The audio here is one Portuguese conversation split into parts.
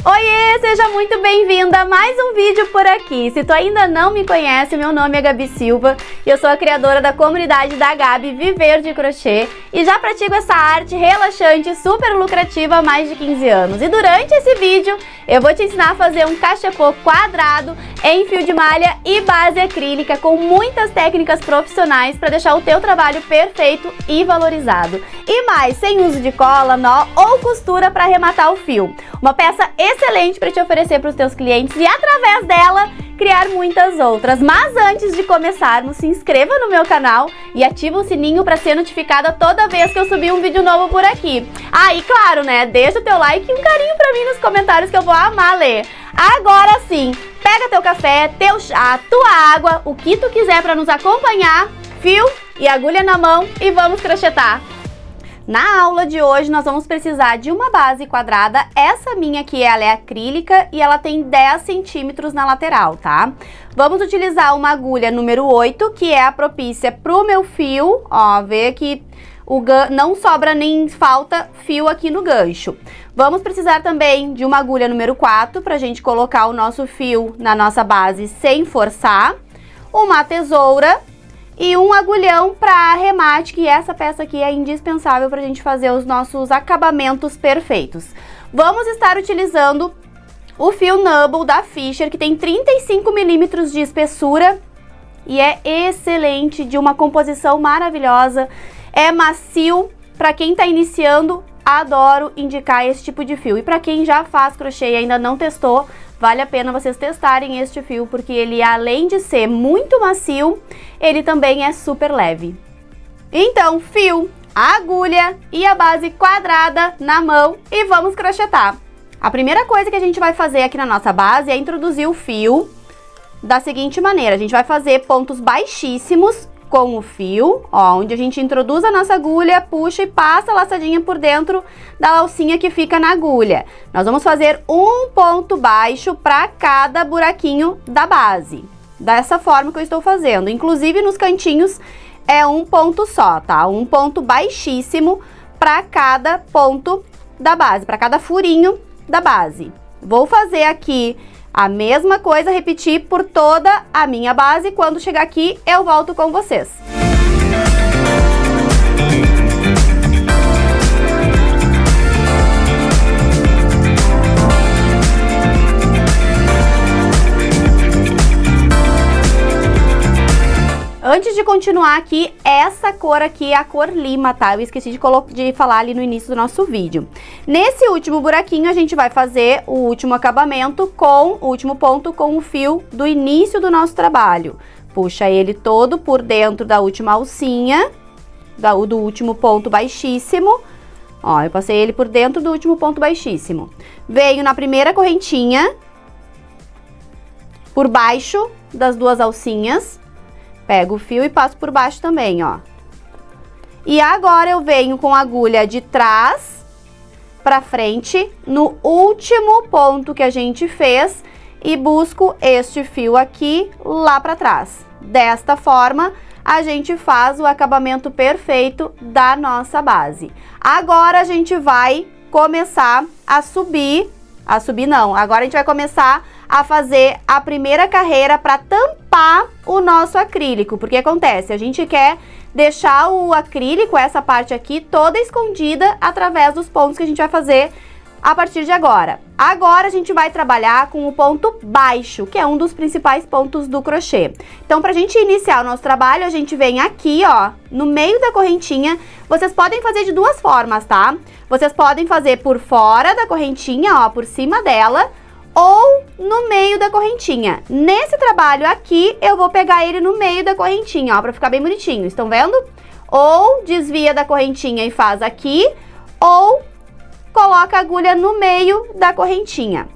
Oiê, seja muito bem-vinda a mais um vídeo por aqui. Se tu ainda não me conhece, meu nome é Gabi Silva e eu sou a criadora da comunidade da Gabi Viver de Crochê e já pratico essa arte relaxante super lucrativa há mais de 15 anos. E durante esse vídeo eu vou te ensinar a fazer um cachepô quadrado em fio de malha e base acrílica com muitas técnicas profissionais para deixar o teu trabalho perfeito e valorizado. E mais, sem uso de cola, nó ou costura para arrematar o fio. Uma peça excelente para te oferecer para os teus clientes e através dela criar muitas outras. Mas antes de começarmos, se inscreva no meu canal e ativa o sininho para ser notificada toda vez que eu subir um vídeo novo por aqui. Ah, e claro, né? Deixa o teu like e um carinho para mim nos comentários que eu vou amar ler. Agora sim, pega teu café, teu chá, tua água, o que tu quiser para nos acompanhar, fio e agulha na mão e vamos crochetar. Na aula de hoje nós vamos precisar de uma base quadrada, essa minha aqui ela é acrílica e ela tem 10 centímetros na lateral, tá? Vamos utilizar uma agulha número 8, que é a propícia pro meu fio, ó, vê que não sobra nem falta fio aqui no gancho. Vamos precisar também de uma agulha número 4 pra gente colocar o nosso fio na nossa base sem forçar, uma tesoura, e um agulhão para arremate, que essa peça aqui é indispensável para a gente fazer os nossos acabamentos perfeitos. Vamos estar utilizando o fio Nubble da Fisher, que tem 35 milímetros de espessura e é excelente, de uma composição maravilhosa, é macio. Para quem está iniciando, adoro indicar esse tipo de fio. E para quem já faz crochê e ainda não testou, vale a pena vocês testarem este fio, porque ele, além de ser muito macio, ele também é super leve. Então, fio, agulha e a base quadrada na mão e vamos crochetar. A primeira coisa que a gente vai fazer aqui na nossa base é introduzir o fio da seguinte maneira. A gente vai fazer pontos baixíssimos com o fio, ó, onde a gente introduz a nossa agulha, puxa e passa a laçadinha por dentro da alcinha que fica na agulha. Nós vamos fazer um ponto baixo para cada buraquinho da base, dessa forma que eu estou fazendo. Inclusive nos cantinhos é um ponto só, tá? Um ponto baixíssimo para cada ponto da base, para cada furinho da base. Vou fazer aqui a mesma coisa, repetir por toda a minha base. Quando chegar aqui, eu volto com vocês. Antes de continuar aqui, essa cor aqui é a cor lima, tá? Eu esqueci de falar ali no início do nosso vídeo. Nesse último buraquinho, a gente vai fazer o último acabamento com o último ponto com o fio do início do nosso trabalho. Puxa ele todo por dentro da última alcinha, do último ponto baixíssimo. Ó, eu passei ele por dentro do último ponto baixíssimo. Venho na primeira correntinha, por baixo das duas alcinhas. Pego o fio e passo por baixo também, ó. E agora eu venho com a agulha de trás pra frente, no último ponto que a gente fez, e busco este fio aqui lá pra trás. Desta forma, a gente faz o acabamento perfeito da nossa base. Agora a gente vai começar a subir, agora a gente vai começar a fazer a primeira carreira para tampar o nosso acrílico, porque acontece, a gente quer deixar o acrílico, essa parte aqui, toda escondida através dos pontos que a gente vai fazer a partir de agora. Agora a gente vai trabalhar com o ponto baixo, que é um dos principais pontos do crochê. Então, pra gente iniciar o nosso trabalho, a gente vem aqui, ó, no meio da correntinha. Vocês podem fazer de duas formas, tá? Vocês podem fazer por fora da correntinha, ó, por cima dela, ou no meio da correntinha. Nesse trabalho aqui, eu vou pegar ele no meio da correntinha, ó, pra ficar bem bonitinho. Estão vendo? Ou desvia da correntinha e faz aqui, ou coloca a agulha no meio da correntinha.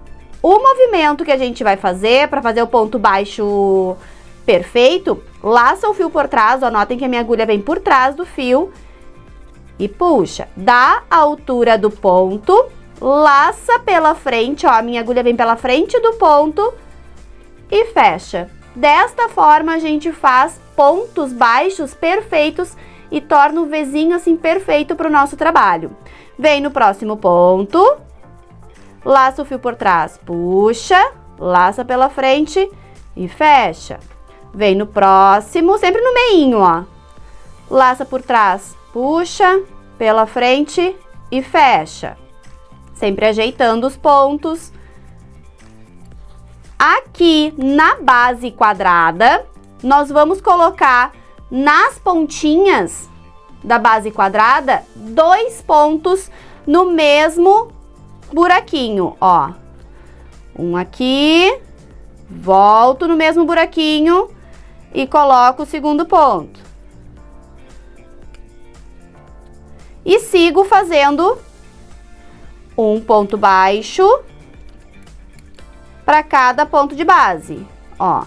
O movimento que a gente vai fazer para fazer o ponto baixo perfeito, laça o fio por trás, ó, notem que a minha agulha vem por trás do fio e puxa, dá a altura do ponto, laça pela frente, ó, a minha agulha vem pela frente do ponto e fecha. Desta forma a gente faz pontos baixos perfeitos e torna o Vzinho assim perfeito para o nosso trabalho. Vem no próximo ponto, laça o fio por trás, puxa, laça pela frente e fecha. Vem no próximo, sempre no meinho, ó. Laça por trás, puxa, pela frente e fecha. Sempre ajeitando os pontos. Aqui na base quadrada, nós vamos colocar nas pontinhas da base quadrada 2 pontos no mesmo buraquinho, ó. Um aqui, volto no mesmo buraquinho e coloco o segundo ponto. E sigo fazendo um ponto baixo para cada ponto de base, ó.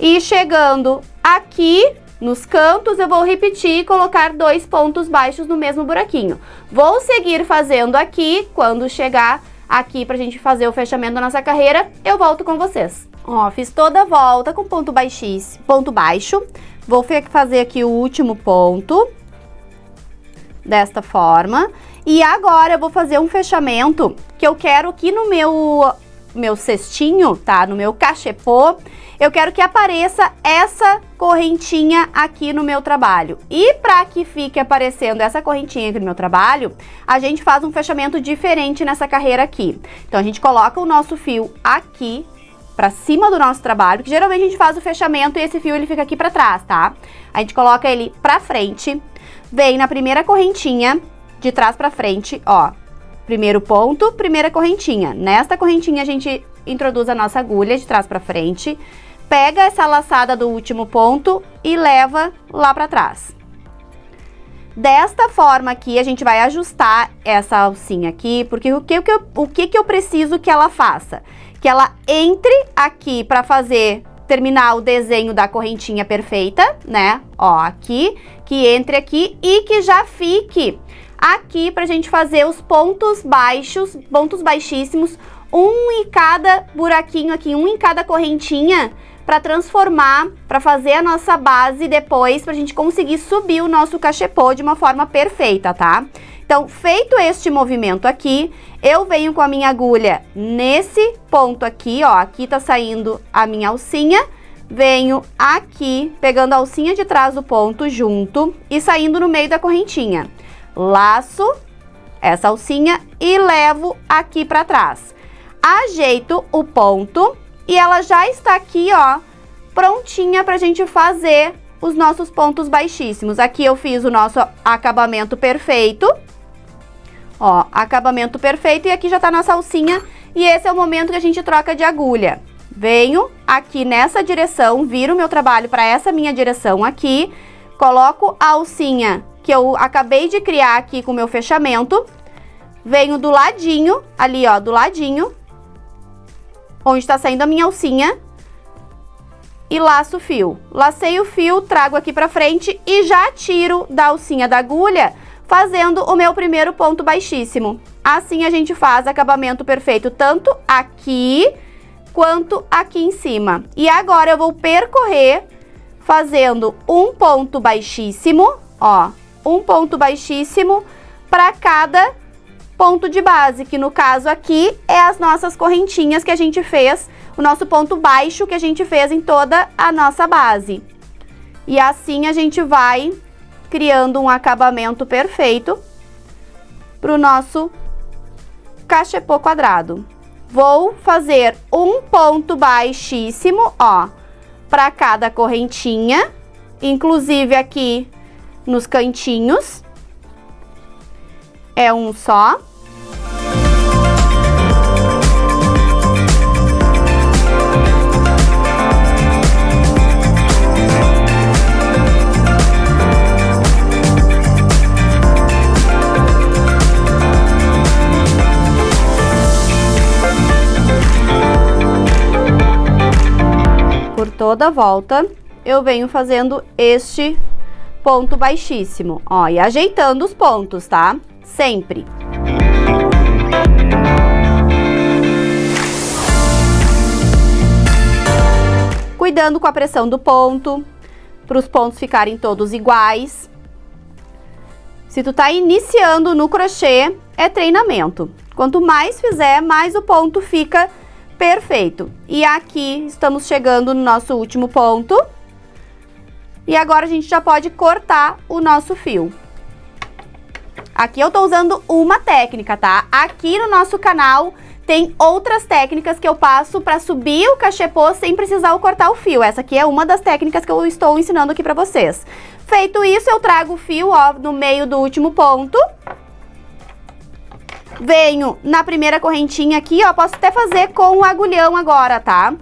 E chegando aqui nos cantos, eu vou repetir e colocar 2 pontos baixos no mesmo buraquinho. Vou seguir fazendo aqui, quando chegar aqui pra gente fazer o fechamento da nossa carreira, eu volto com vocês. Ó, fiz toda a volta com ponto baixo. Vou fazer aqui o último ponto, desta forma. E agora eu vou fazer um fechamento que eu quero aqui no meu cestinho, tá? No meu cachepô, eu quero que apareça essa correntinha aqui no meu trabalho. E para que fique aparecendo essa correntinha aqui no meu trabalho, a gente faz um fechamento diferente nessa carreira aqui. Então, a gente coloca o nosso fio aqui para cima do nosso trabalho, que geralmente a gente faz o fechamento e esse fio ele fica aqui para trás, tá? A gente coloca ele para frente, vem na primeira correntinha, de trás para frente, ó. Primeiro ponto, primeira correntinha. Nesta correntinha a gente introduz a nossa agulha de trás para frente, pega essa laçada do último ponto e leva lá para trás. Desta forma aqui, a gente vai ajustar essa alcinha aqui, porque o que eu preciso que ela faça? Que ela entre aqui para terminar o desenho da correntinha perfeita, né? Ó, aqui, que entre aqui e que já fique aqui pra gente fazer os pontos baixos, pontos baixíssimos, um em cada buraquinho aqui, um em cada correntinha, para transformar, para fazer a nossa base depois, pra gente conseguir subir o nosso cachepô de uma forma perfeita, tá? Então, feito este movimento aqui, eu venho com a minha agulha nesse ponto aqui, ó, aqui tá saindo a minha alcinha, venho aqui, pegando a alcinha de trás do ponto junto e saindo no meio da correntinha. Laço essa alcinha e levo aqui para trás. Ajeito o ponto e ela já está aqui, ó, prontinha pra gente fazer os nossos pontos baixíssimos. Aqui eu fiz o nosso acabamento perfeito. Ó, acabamento perfeito e aqui já tá nossa alcinha e esse é o momento que a gente troca de agulha. Venho aqui nessa direção, viro o meu trabalho para essa minha direção aqui, coloco a alcinha que eu acabei de criar aqui com o meu fechamento, venho do ladinho, ali ó, do ladinho, onde está saindo a minha alcinha, e laço o fio. Lacei o fio, trago aqui pra frente e já tiro da alcinha da agulha, fazendo o meu primeiro ponto baixíssimo. Assim a gente faz acabamento perfeito, tanto aqui quanto aqui em cima. E agora eu vou percorrer fazendo um ponto baixíssimo, ó, um ponto baixíssimo para cada ponto de base, que no caso aqui é as nossas correntinhas que a gente fez, o nosso ponto baixo que a gente fez em toda a nossa base. E assim a gente vai criando um acabamento perfeito para o nosso cachepô quadrado. Vou fazer um ponto baixíssimo, ó, para cada correntinha, inclusive aqui nos cantinhos, é um só. Por toda a volta, eu venho fazendo este ponto baixíssimo, ó, e ajeitando os pontos, tá? Sempre. Cuidando com a pressão do ponto, para os pontos ficarem todos iguais. Se tu tá iniciando no crochê, é treinamento. Quanto mais fizer, mais o ponto fica perfeito. E aqui estamos chegando no nosso último ponto. E agora a gente já pode cortar o nosso fio. Aqui eu tô usando uma técnica, tá? Aqui no nosso canal tem outras técnicas que eu passo para subir o cachepô sem precisar cortar o fio. Essa aqui é uma das técnicas que eu estou ensinando aqui para vocês. Feito isso, eu trago o fio, ó, no meio do último ponto. Venho na primeira correntinha aqui, ó, posso até fazer com o agulhão agora, tá?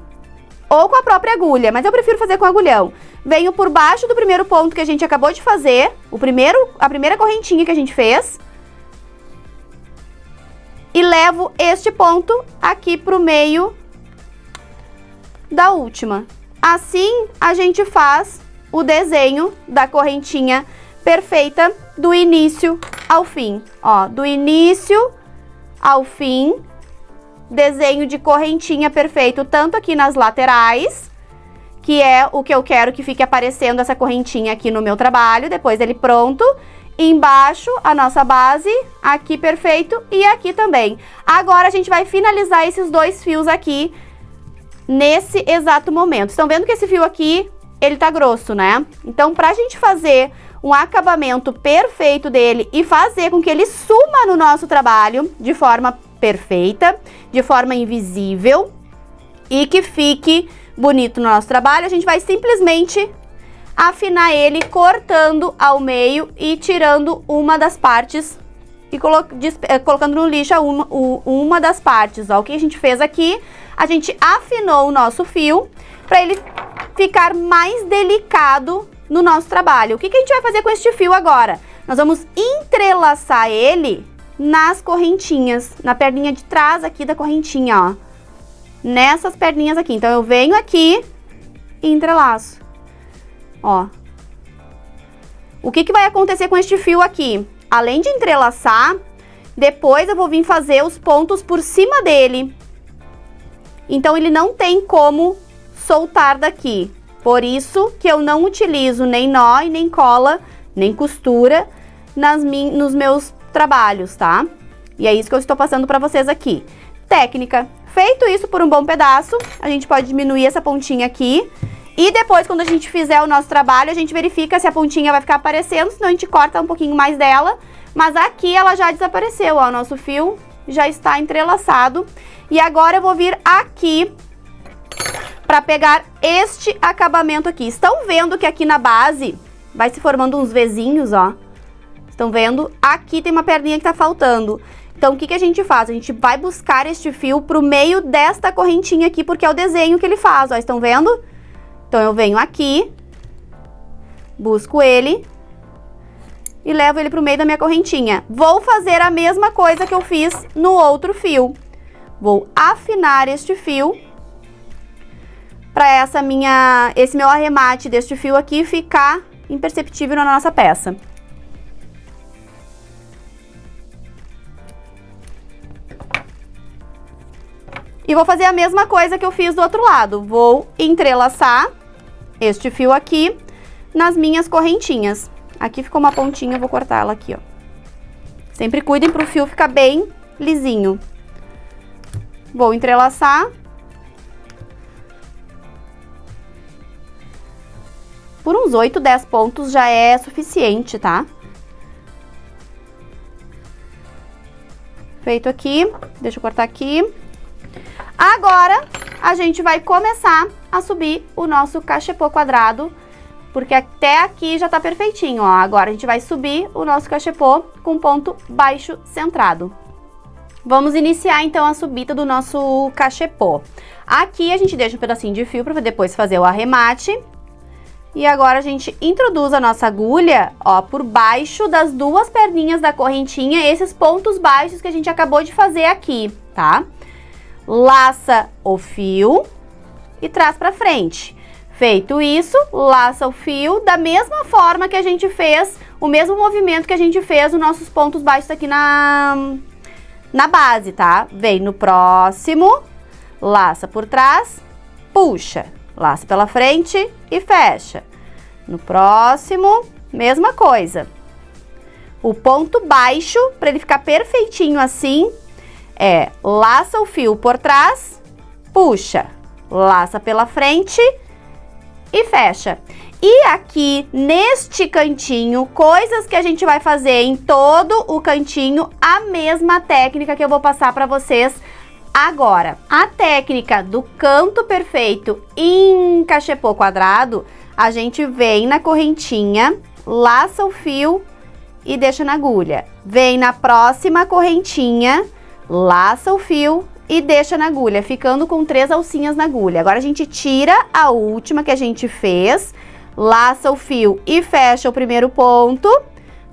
Ou com a própria agulha, mas eu prefiro fazer com o agulhão. Venho por baixo do primeiro ponto que a gente acabou de fazer, a primeira correntinha que a gente fez. E levo este ponto aqui pro meio da última. Assim, a gente faz o desenho da correntinha perfeita do início ao fim. Ó, do início ao fim, desenho de correntinha perfeito, tanto aqui nas laterais, que é o que eu quero que fique aparecendo essa correntinha aqui no meu trabalho, depois dele pronto. Embaixo, a nossa base, aqui perfeito e aqui também. Agora, a gente vai finalizar esses dois fios aqui, nesse exato momento. Estão vendo que esse fio aqui, ele tá grosso, né? Então, pra gente fazer um acabamento perfeito dele e fazer com que ele suma no nosso trabalho de forma perfeita, de forma invisível e que fique bonito no nosso trabalho, a gente vai simplesmente afinar ele cortando ao meio e tirando uma das partes e colocando no lixo uma das partes. Ó, o que a gente fez aqui, a gente afinou o nosso fio para ele ficar mais delicado no nosso trabalho. O que a gente vai fazer com este fio agora? Nós vamos entrelaçar ele nas correntinhas, na perninha de trás aqui da correntinha, ó. Nessas perninhas aqui. Então, eu venho aqui e entrelaço. Ó. O que vai acontecer com este fio aqui? Além de entrelaçar, depois eu vou vir fazer os pontos por cima dele. Então, ele não tem como soltar daqui. Por isso que eu não utilizo nem nó e nem cola, nem costura nos meus trabalhos, tá? E é isso que eu estou passando para vocês aqui. Técnica. Feito isso por um bom pedaço, a gente pode diminuir essa pontinha aqui. E depois, quando a gente fizer o nosso trabalho, a gente verifica se a pontinha vai ficar aparecendo, senão a gente corta um pouquinho mais dela. Mas aqui ela já desapareceu, ó, o nosso fio já está entrelaçado. E agora eu vou vir aqui para pegar este acabamento aqui. Estão vendo que aqui na base vai se formando uns vezinhos, ó. Estão vendo? Aqui tem uma perninha que tá faltando. Então, o que a gente faz? A gente vai buscar este fio pro meio desta correntinha aqui, porque é o desenho que ele faz, ó. Estão vendo? Então, eu venho aqui, busco ele e levo ele pro meio da minha correntinha. Vou fazer a mesma coisa que eu fiz no outro fio. Vou afinar este fio para esse meu arremate deste fio aqui ficar imperceptível na nossa peça. E vou fazer a mesma coisa que eu fiz do outro lado. Vou entrelaçar este fio aqui nas minhas correntinhas. Aqui ficou uma pontinha, eu vou cortar ela aqui, ó. Sempre cuidem para o fio ficar bem lisinho. Vou entrelaçar. Por uns 8, 10 pontos já é suficiente, tá? Feito aqui, deixa eu cortar aqui. Agora, a gente vai começar a subir o nosso cachepô quadrado, porque até aqui já tá perfeitinho, ó. Agora, a gente vai subir o nosso cachepô com ponto baixo centrado. Vamos iniciar, então, a subida do nosso cachepô. Aqui, a gente deixa um pedacinho de fio para depois fazer o arremate. E agora, a gente introduz a nossa agulha, ó, por baixo das duas perninhas da correntinha, esses pontos baixos que a gente acabou de fazer aqui, tá? Laça o fio e traz pra frente. Feito isso, laça o fio da mesma forma que a gente fez, o mesmo movimento que a gente fez nos nossos pontos baixos aqui na base, tá? Vem no próximo, laça por trás, puxa, laça pela frente e fecha. No próximo, mesma coisa. O ponto baixo, para ele ficar perfeitinho assim, é laça o fio por trás, puxa, laça pela frente e fecha. E aqui, neste cantinho, coisas que a gente vai fazer em todo o cantinho, a mesma técnica que eu vou passar para vocês agora. A técnica do canto perfeito em cachepô quadrado, a gente vem na correntinha, laça o fio e deixa na agulha. Vem na próxima correntinha, laça o fio e deixa na agulha, ficando com 3 alcinhas na agulha. Agora a gente tira a última que a gente fez, laça o fio e fecha o primeiro ponto,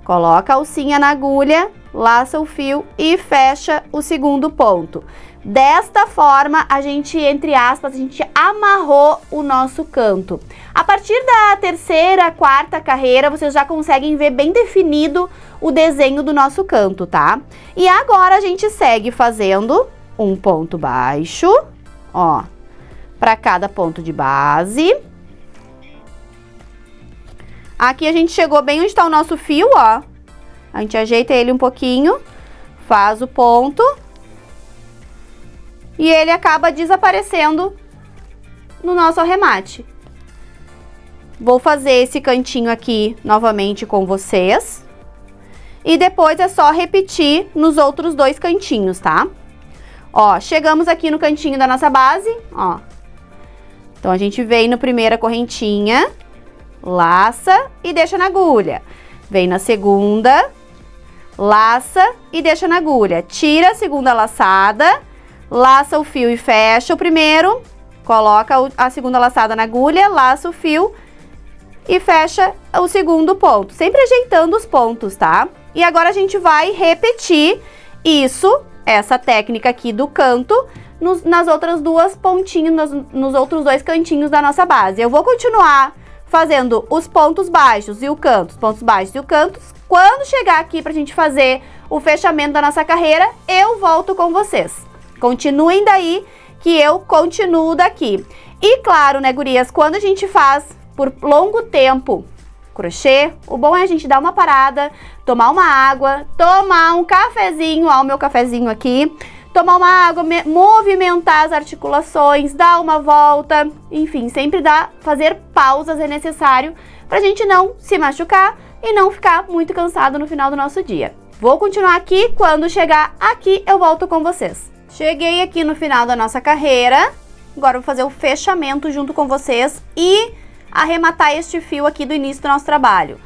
coloca a alcinha na agulha, laça o fio e fecha o segundo ponto. Desta forma, a gente, entre aspas, a gente amarrou o nosso canto. A partir da terceira, quarta carreira, vocês já conseguem ver bem definido o desenho do nosso canto, tá? E agora a gente segue fazendo um ponto baixo, ó, para cada ponto de base. Aqui a gente chegou bem onde está o nosso fio, ó. A gente ajeita ele um pouquinho, faz o ponto e ele acaba desaparecendo no nosso arremate. Vou fazer esse cantinho aqui novamente com vocês. E depois é só repetir nos outros 2 cantinhos, tá? Ó, chegamos aqui no cantinho da nossa base, ó. Então, a gente vem na primeira correntinha, laça e deixa na agulha. Vem na segunda, laça e deixa na agulha. Tira a segunda laçada, laça o fio e fecha o primeiro, coloca a segunda laçada na agulha, laça o fio e fecha o segundo ponto, sempre ajeitando os pontos, tá? E agora a gente vai repetir isso, essa técnica aqui do canto, nas outras 2 pontinhas, nos outros 2 cantinhos da nossa base. Eu vou continuar fazendo os pontos baixos e o canto, os pontos baixos e o canto. Quando chegar aqui pra gente fazer o fechamento da nossa carreira, eu volto com vocês. Continuem daí que eu continuo daqui. E claro, né, gurias, quando a gente faz por longo tempo crochê, o bom é a gente dar uma parada, tomar uma água, tomar um cafezinho, ó, o meu cafezinho aqui, tomar uma água, movimentar as articulações, dar uma volta, enfim, sempre fazer pausas é necessário pra gente não se machucar e não ficar muito cansado no final do nosso dia. Vou continuar aqui, quando chegar aqui eu volto com vocês. Cheguei aqui no final da nossa carreira, agora eu vou fazer o fechamento junto com vocês e arrematar este fio aqui do início do nosso trabalho.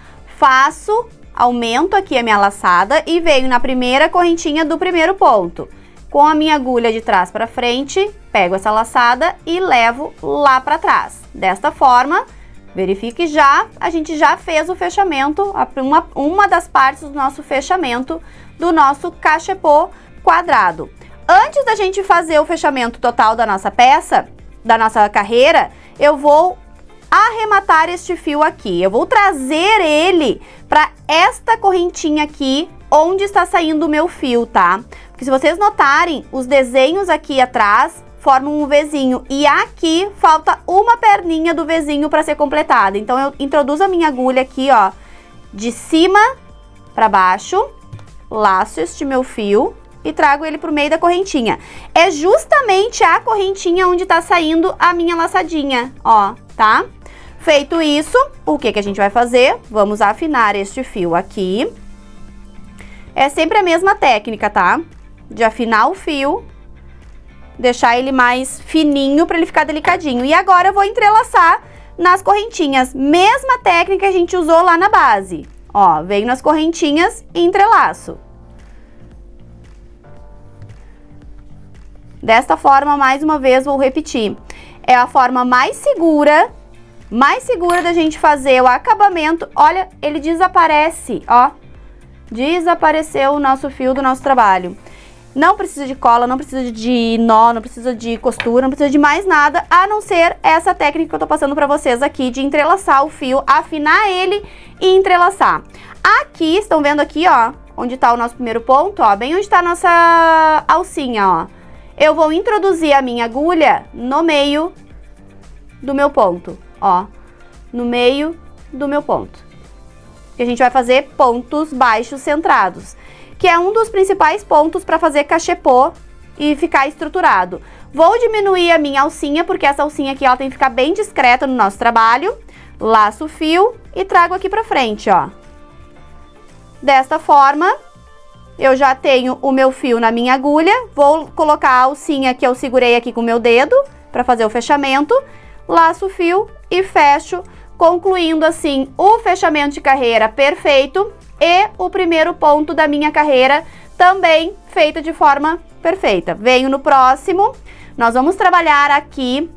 Aumento aqui a minha laçada e venho na primeira correntinha do primeiro ponto. Com a minha agulha de trás para frente, pego essa laçada e levo lá para trás. Desta forma, verifique a gente já fez o fechamento, uma das partes do nosso fechamento do nosso cachepô quadrado. Antes da gente fazer o fechamento total da nossa peça, da nossa carreira, eu vou arrematar este fio aqui. Eu vou trazer ele para esta correntinha aqui, onde está saindo o meu fio, tá? Porque se vocês notarem, os desenhos aqui atrás formam um Vzinho e aqui falta uma perninha do Vzinho para ser completada. Então, eu introduzo a minha agulha aqui, ó, de cima para baixo, laço este meu fio e trago ele pro meio da correntinha. É justamente a correntinha onde tá saindo a minha laçadinha, ó, tá? Feito isso, o que que a gente vai fazer? Vamos afinar este fio aqui. É sempre a mesma técnica, tá? De afinar o fio, deixar ele mais fininho para ele ficar delicadinho. E agora eu vou entrelaçar nas correntinhas. Mesma técnica que a gente usou lá na base. Ó, venho nas correntinhas e entrelaço. Desta forma, mais uma vez, vou repetir. É a forma mais segura da gente fazer o acabamento. Olha, ele desaparece, ó. Desapareceu o nosso fio do nosso trabalho. Não precisa de cola, não precisa de nó, não precisa de costura, não precisa de mais nada, a não ser essa técnica que eu tô passando pra vocês aqui, de entrelaçar o fio, afinar ele e entrelaçar. Aqui, estão vendo aqui, ó, onde tá o nosso primeiro ponto, ó, bem onde tá a nossa alcinha, ó. Eu vou introduzir a minha agulha no meio do meu ponto, ó, no meio do meu ponto. E a gente vai fazer pontos baixos centrados, que é um dos principais pontos para fazer cachepô e ficar estruturado. Vou diminuir a minha alcinha, porque essa alcinha aqui, ela tem que ficar bem discreta no nosso trabalho. Laço o fio e trago aqui pra frente, ó. Desta forma, eu já tenho o meu fio na minha agulha. Vou colocar a alcinha que eu segurei aqui com o meu dedo pra fazer o fechamento. Laço o fio e fecho, concluindo assim o fechamento de carreira perfeito e o primeiro ponto da minha carreira também feito de forma perfeita. Venho no próximo. Nós vamos trabalhar aqui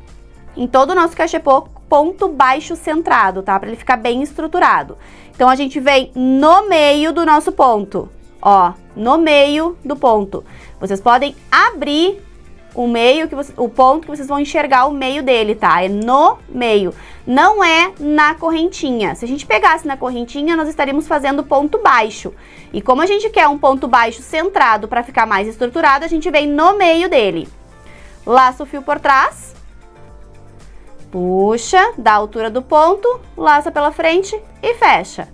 em todo o nosso cachepô ponto baixo centrado, tá? Para ele ficar bem estruturado. Então, a gente vem no meio do nosso ponto, ó, no meio do ponto. Vocês podem abrir o meio, o ponto que vocês vão enxergar o meio dele, tá? É no meio, não é na correntinha. Se a gente pegasse na correntinha, nós estaríamos fazendo ponto baixo. E como a gente quer um ponto baixo centrado para ficar mais estruturado, a gente vem no meio dele. Laço o fio por trás, puxa, dá a altura do ponto, laça pela frente e fecha.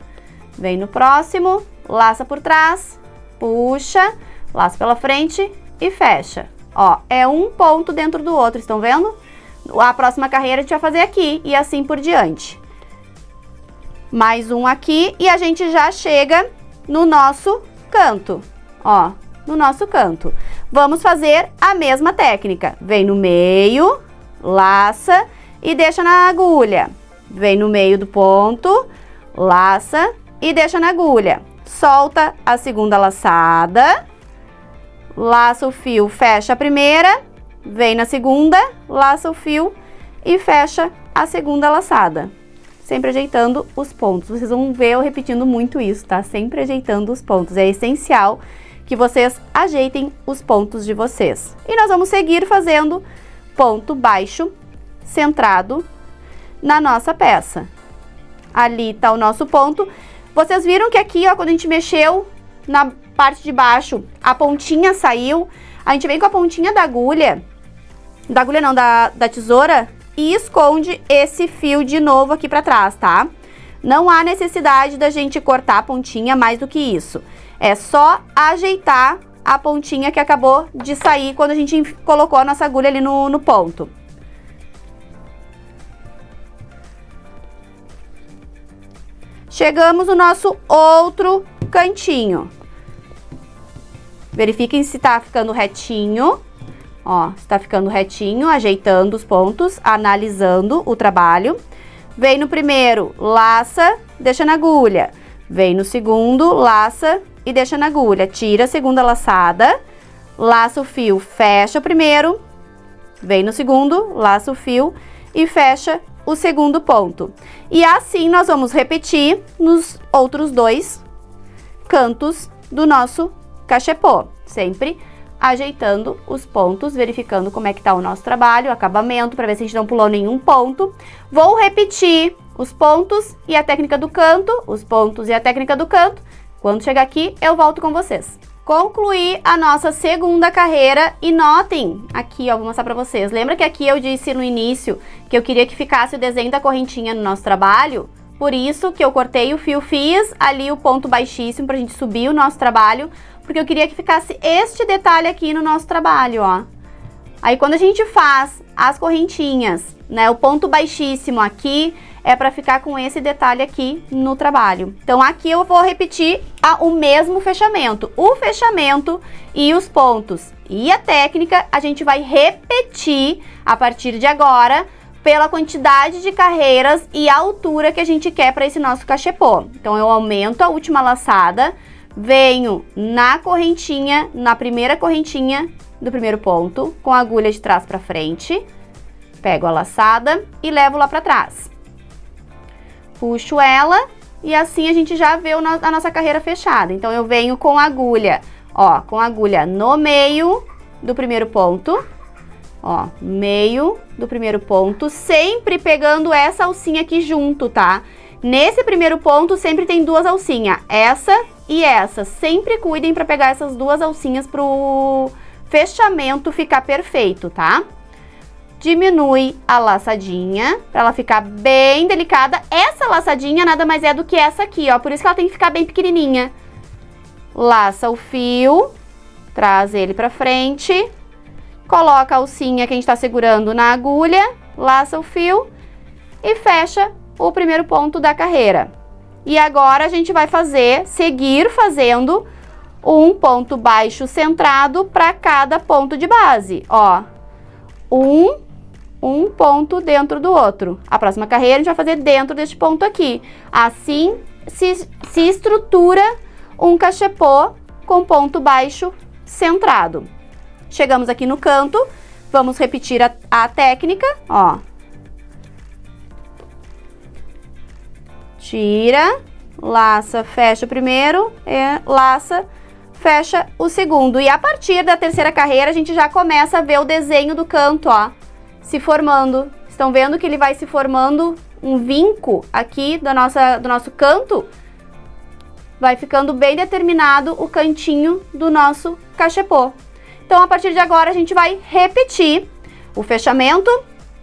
Vem no próximo, laça por trás, puxa, laça pela frente e fecha. Ó, é um ponto dentro do outro, estão vendo? A próxima carreira a gente vai fazer aqui e assim por diante. Mais um aqui e a gente já chega no nosso canto, ó, no nosso canto. Vamos fazer a mesma técnica. Vem no meio, laça e deixa na agulha. Vem no meio do ponto, laça e deixa na agulha. Solta a segunda laçada, laça o fio, fecha a primeira, vem na segunda, laça o fio e fecha a segunda laçada. Sempre ajeitando os pontos. Vocês vão ver eu repetindo muito isso, tá? Sempre ajeitando os pontos. É essencial que vocês ajeitem os pontos de vocês. E nós vamos seguir fazendo ponto baixo centrado na nossa peça. Ali tá o nosso ponto. Vocês viram que aqui, ó, quando a gente mexeu na parte de baixo, a pontinha saiu. A gente vem com a pontinha da agulha não, da tesoura, e esconde esse fio de novo aqui pra trás, tá? Não há necessidade da gente cortar a pontinha mais do que isso. É só ajeitar a pontinha que acabou de sair quando a gente colocou a nossa agulha ali no ponto. Chegamos no nosso outro cantinho. Verifiquem se tá ficando retinho. Ó, se tá ficando retinho, ajeitando os pontos, analisando o trabalho. Vem no primeiro, laça, deixa na agulha. Vem no segundo, laça e deixa na agulha. Tira a segunda laçada, laça o fio, fecha o primeiro. Vem no segundo, laça o fio e fecha o segundo ponto. E assim nós vamos repetir nos outros dois cantos do nosso cachepô. Sempre ajeitando os pontos, verificando como é que tá o nosso trabalho, o acabamento, para ver se a gente não pulou nenhum ponto. Vou repetir os pontos e a técnica do canto, os pontos e a técnica do canto. Quando chegar aqui, eu volto com vocês. Concluí a nossa segunda carreira e notem, aqui ó, vou mostrar pra vocês. Lembra que aqui eu disse no início que eu queria que ficasse o desenho da correntinha no nosso trabalho? Por isso que eu cortei o fio, fiz ali o ponto baixíssimo pra gente subir o nosso trabalho, porque eu queria que ficasse este detalhe aqui no nosso trabalho, ó. Aí quando a gente faz as correntinhas, né, o ponto baixíssimo aqui é para ficar com esse detalhe aqui no trabalho. Então aqui eu vou repetir o mesmo fechamento, o fechamento e os pontos. E a técnica a gente vai repetir a partir de agora pela quantidade de carreiras e a altura que a gente quer para esse nosso cachepô. Então eu aumento a última laçada, venho na correntinha, na primeira correntinha do primeiro ponto, com a agulha de trás para frente, pego a laçada e levo lá para trás. Puxo ela e assim a gente já vê a nossa carreira fechada. Então eu venho com a agulha, ó, com a agulha no meio do primeiro ponto, ó, meio do primeiro ponto, sempre pegando essa alcinha aqui junto, tá? Nesse primeiro ponto sempre tem duas alcinhas, essa e essa. Sempre cuidem para pegar essas duas alcinhas pro fechamento ficar perfeito, tá? Diminui a laçadinha para ela ficar bem delicada. Essa laçadinha nada mais é do que essa aqui, ó, por isso que ela tem que ficar bem pequenininha. Laça o fio, traz ele pra frente, coloca a alcinha que a gente tá segurando na agulha, laça o fio e fecha o primeiro ponto da carreira. E agora a gente vai seguir fazendo um ponto baixo centrado para cada ponto de base, ó. Um ponto dentro do outro. A próxima carreira a gente vai fazer dentro deste ponto aqui. Assim se estrutura um cachepô com ponto baixo centrado. Chegamos aqui no canto, vamos repetir a técnica, ó. Tira, laça, fecha o primeiro, laça, fecha o segundo. E a partir da terceira carreira, a gente já começa a ver o desenho do canto, ó, se formando. Estão vendo que ele vai se formando um vinco aqui do nosso canto? Vai ficando bem determinado o cantinho do nosso cachepô. Então, a partir de agora, a gente vai repetir o fechamento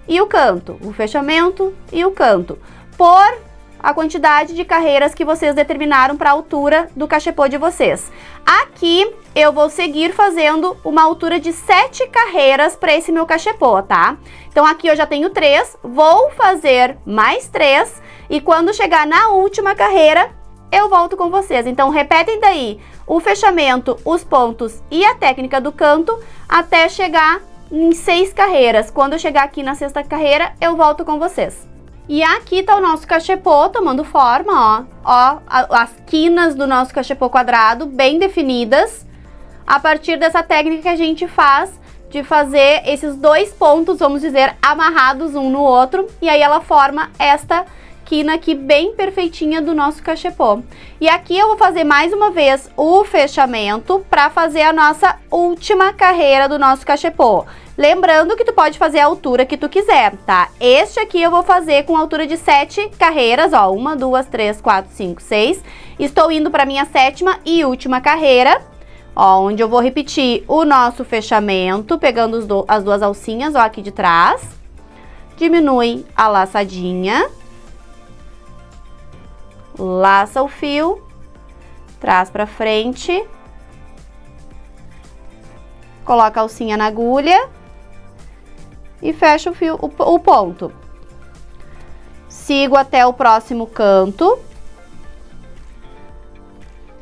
e o canto, o fechamento e o canto, por a quantidade de carreiras que vocês determinaram para a altura do cachepô de vocês. Aqui eu vou seguir fazendo uma altura de 7 carreiras para esse meu cachepô, tá? Então aqui eu já tenho 3, vou fazer mais 3 e quando chegar na última carreira eu volto com vocês. Então repetem daí o fechamento, os pontos e a técnica do canto até chegar em 6 carreiras. Quando eu chegar aqui na 6ª carreira eu volto com vocês. E aqui tá o nosso cachepô tomando forma, ó. As quinas do nosso cachepô quadrado bem definidas. A partir dessa técnica que a gente faz de fazer esses 2 pontos, vamos dizer, amarrados um no outro. E aí ela forma esta quina aqui bem perfeitinha do nosso cachepô. E aqui eu vou fazer mais uma vez o fechamento para fazer a nossa última carreira do nosso cachepô. Lembrando que tu pode fazer a altura que tu quiser, tá? Este aqui eu vou fazer com altura de 7 carreiras, ó. 1, 2, 3, 4, 5, 6. Estou indo para minha 7ª e última carreira, ó, onde eu vou repetir o nosso fechamento, pegando as duas alcinhas, ó, aqui de trás. Diminui a laçadinha. Laça o fio, traz pra frente, coloca a alcinha na agulha e fecha o fio, o ponto. Sigo até o próximo canto,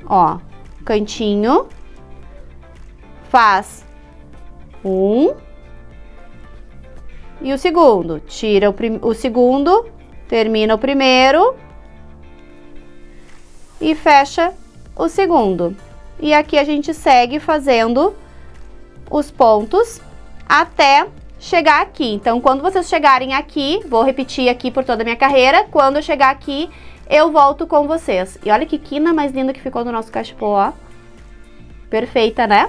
ó, cantinho, faz um e o segundo, tira o segundo, termina o primeiro e fecha o segundo. E aqui a gente segue fazendo os pontos até chegar aqui. Então, quando vocês chegarem aqui, vou repetir aqui por toda a minha carreira, quando eu chegar aqui, eu volto com vocês. E olha que quina mais linda que ficou no nosso cachepô, ó. Perfeita, né?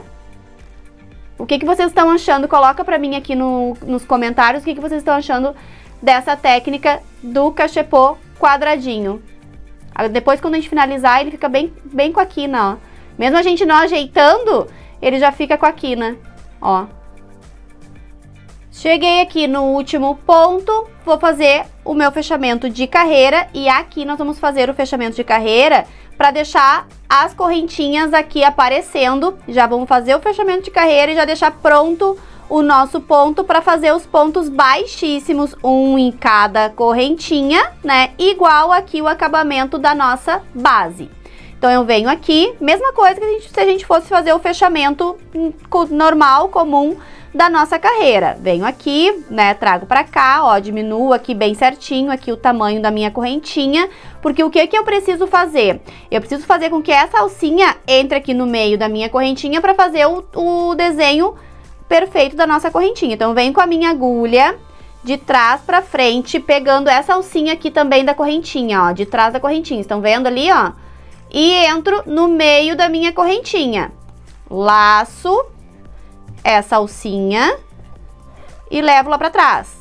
O que vocês estão achando? Coloca pra mim aqui nos comentários o que vocês estão achando dessa técnica do cachepô quadradinho. Depois, quando a gente finalizar, ele fica bem com a quina, ó. Mesmo a gente não ajeitando, ele já fica com a quina, ó. Cheguei aqui no último ponto, vou fazer o meu fechamento de carreira. E aqui nós vamos fazer o fechamento de carreira para deixar as correntinhas aqui aparecendo. Já vamos fazer o fechamento de carreira e já deixar pronto o nosso ponto para fazer os pontos baixíssimos, um em cada correntinha, né? Igual aqui o acabamento da nossa base. Então eu venho aqui, mesma coisa que se a gente fosse fazer o fechamento normal, comum da nossa carreira. Venho aqui, né, trago pra cá, ó, diminuo aqui bem certinho aqui o tamanho da minha correntinha, porque o que eu preciso fazer? Eu preciso fazer com que essa alcinha entre aqui no meio da minha correntinha para fazer o desenho perfeito da nossa correntinha. Então, eu venho com a minha agulha de trás pra frente, pegando essa alcinha aqui também da correntinha, ó, de trás da correntinha. Estão vendo ali, ó? E entro no meio da minha correntinha. Laço essa alcinha e levo lá pra trás,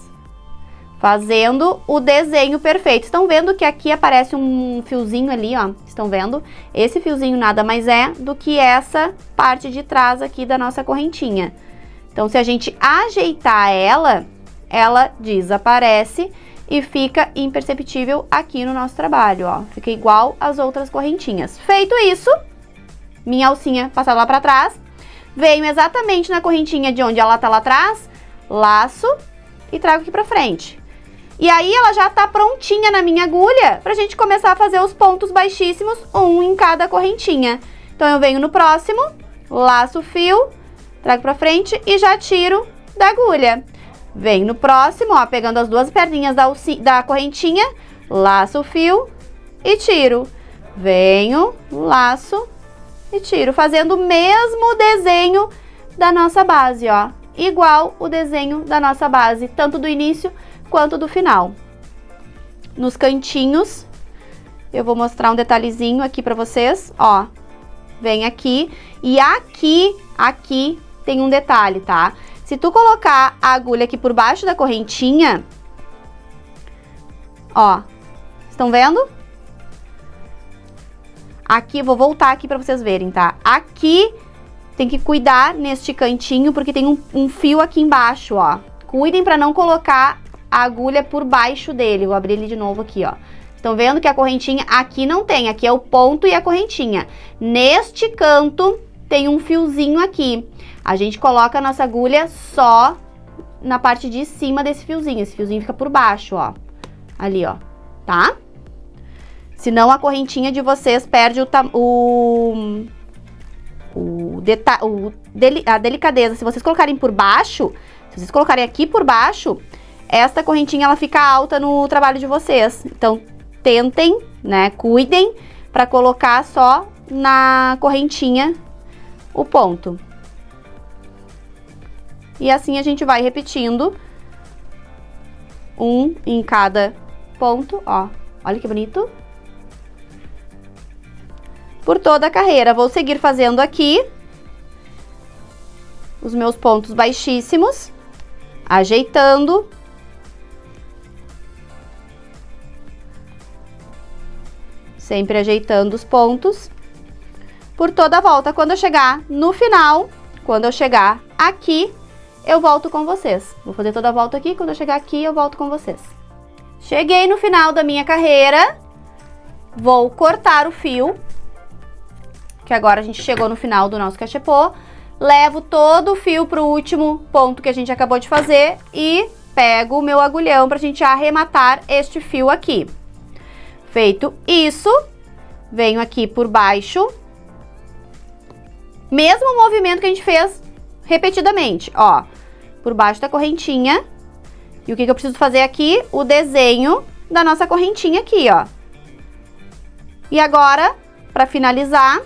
fazendo o desenho perfeito. Estão vendo que aqui aparece um fiozinho ali, ó? Estão vendo? Esse fiozinho nada mais é do que essa parte de trás aqui da nossa correntinha. Então, se a gente ajeitar ela desaparece e fica imperceptível aqui no nosso trabalho, ó. Fica igual às outras correntinhas. Feito isso, minha alcinha passada lá pra trás, venho exatamente na correntinha de onde ela tá lá atrás, laço e trago aqui pra frente. E aí ela já tá prontinha na minha agulha pra gente começar a fazer os pontos baixíssimos, um em cada correntinha. Então eu venho no próximo, laço o fio, trago pra frente e já tiro da agulha. Venho no próximo, ó, pegando as duas perninhas da correntinha, laço o fio e tiro. Venho, laço e tiro, fazendo o mesmo desenho da nossa base, ó. Igual o desenho da nossa base, tanto do início quanto do final. Nos cantinhos, eu vou mostrar um detalhezinho aqui pra vocês, ó. Vem aqui e aqui tem um detalhe, tá? Se tu colocar a agulha aqui por baixo da correntinha, ó, estão vendo? Aqui, vou voltar aqui pra vocês verem, tá? Aqui tem que cuidar neste cantinho, porque tem um fio aqui embaixo, ó. Cuidem pra não colocar a agulha por baixo dele. Vou abrir ele de novo aqui, ó. Estão vendo que a correntinha aqui não tem, aqui é o ponto e a correntinha. Neste canto tem um fiozinho aqui. A gente coloca a nossa agulha só na parte de cima desse fiozinho. Esse fiozinho fica por baixo, ó. Ali, ó. Tá? Senão a correntinha de vocês perde a delicadeza. Se vocês colocarem por baixo, se vocês colocarem aqui por baixo, esta correntinha ela fica alta no trabalho de vocês. Então, tentem, né? Cuidem para colocar só na correntinha o ponto. E assim a gente vai repetindo um em cada ponto, ó. Olha que bonito. Por toda a carreira. Vou seguir fazendo aqui os meus pontos baixíssimos, ajeitando. Sempre ajeitando os pontos por toda a volta. Quando eu chegar no final, quando eu chegar aqui, eu volto com vocês. Vou fazer toda a volta aqui, quando eu chegar aqui, eu volto com vocês. Cheguei no final da minha carreira, vou cortar o fio, que agora a gente chegou no final do nosso cachepô. Levo todo o fio pro último ponto que a gente acabou de fazer e pego o meu agulhão pra gente arrematar este fio aqui. Feito isso, venho aqui por baixo, mesmo movimento que a gente fez repetidamente, ó, por baixo da correntinha. E o que eu preciso fazer aqui? O desenho da nossa correntinha aqui, ó. E agora, para finalizar,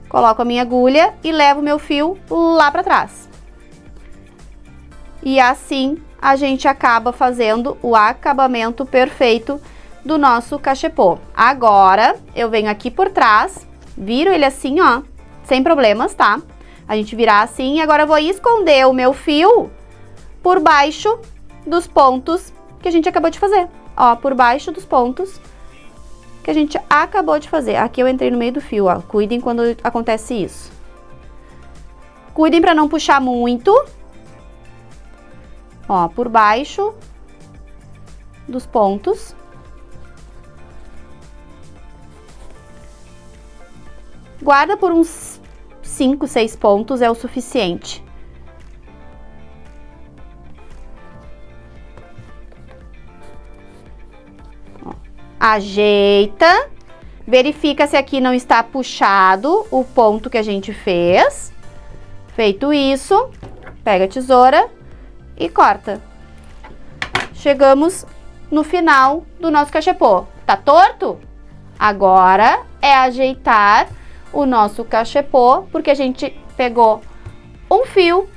coloco a minha agulha e levo o meu fio lá para trás. E assim a gente acaba fazendo o acabamento perfeito do nosso cachepô. Agora, eu venho aqui por trás, viro ele assim, ó, sem problemas, tá? A gente virar assim e agora eu vou esconder o meu fio por baixo dos pontos que a gente acabou de fazer. Ó, por baixo dos pontos que a gente acabou de fazer. Aqui eu entrei no meio do fio, ó. Cuidem quando acontece isso. Cuidem para não puxar muito. Ó, por baixo dos pontos. Guarda por uns 5, 6 pontos, é o suficiente. Ó, ajeita, verifica se aqui não está puxado o ponto que a gente fez. Feito isso, pega a tesoura e corta. Chegamos no final do nosso cachepô. Tá torto? Agora é ajeitar o nosso cachepô, porque a gente pegou um fio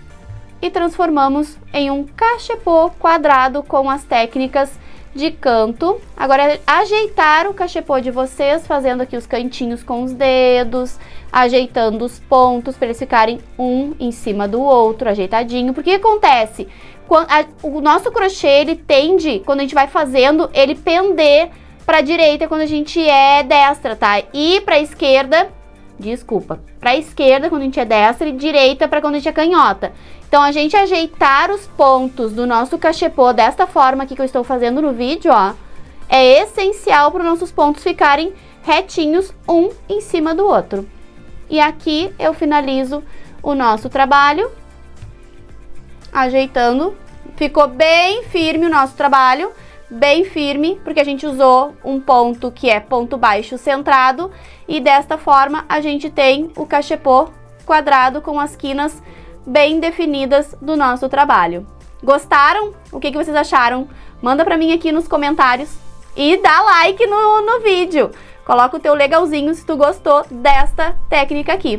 e transformamos em um cachepô quadrado com as técnicas de canto. Agora é ajeitar o cachepô de vocês, fazendo aqui os cantinhos com os dedos, ajeitando os pontos para eles ficarem um em cima do outro, ajeitadinho. Porque o que acontece? O nosso crochê, ele tende, quando a gente vai fazendo, ele pender para a direita quando a gente é destra, tá? E para a esquerda, desculpa, para a esquerda quando a gente é destra e direita para quando a gente é canhota. Então, a gente ajeitar os pontos do nosso cachepô desta forma aqui que eu estou fazendo no vídeo, ó, é essencial para os nossos pontos ficarem retinhos um em cima do outro. E aqui eu finalizo o nosso trabalho, ajeitando. Ficou bem firme o nosso trabalho, bem firme, porque a gente usou um ponto que é ponto baixo centrado, e desta forma a gente tem o cachepô quadrado com as quinas bem definidas do nosso trabalho. Gostaram? O que vocês acharam? Manda pra mim aqui nos comentários e dá like no vídeo. Coloca o teu legalzinho se tu gostou desta técnica aqui.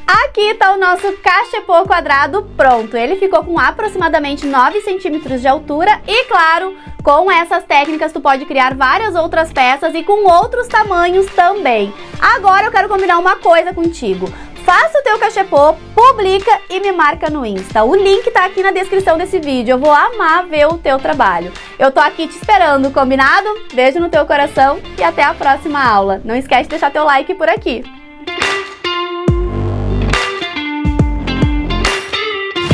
Aqui tá o nosso cachepô quadrado pronto. Ele ficou com aproximadamente 9 centímetros de altura e, claro, com essas técnicas tu pode criar várias outras peças e com outros tamanhos também. Agora eu quero combinar uma coisa contigo. Faça o teu cachepô, publica e me marca no Insta. O link tá aqui na descrição desse vídeo. Eu vou amar ver o teu trabalho. Eu tô aqui te esperando, combinado? Beijo no teu coração e até a próxima aula. Não esquece de deixar teu like por aqui.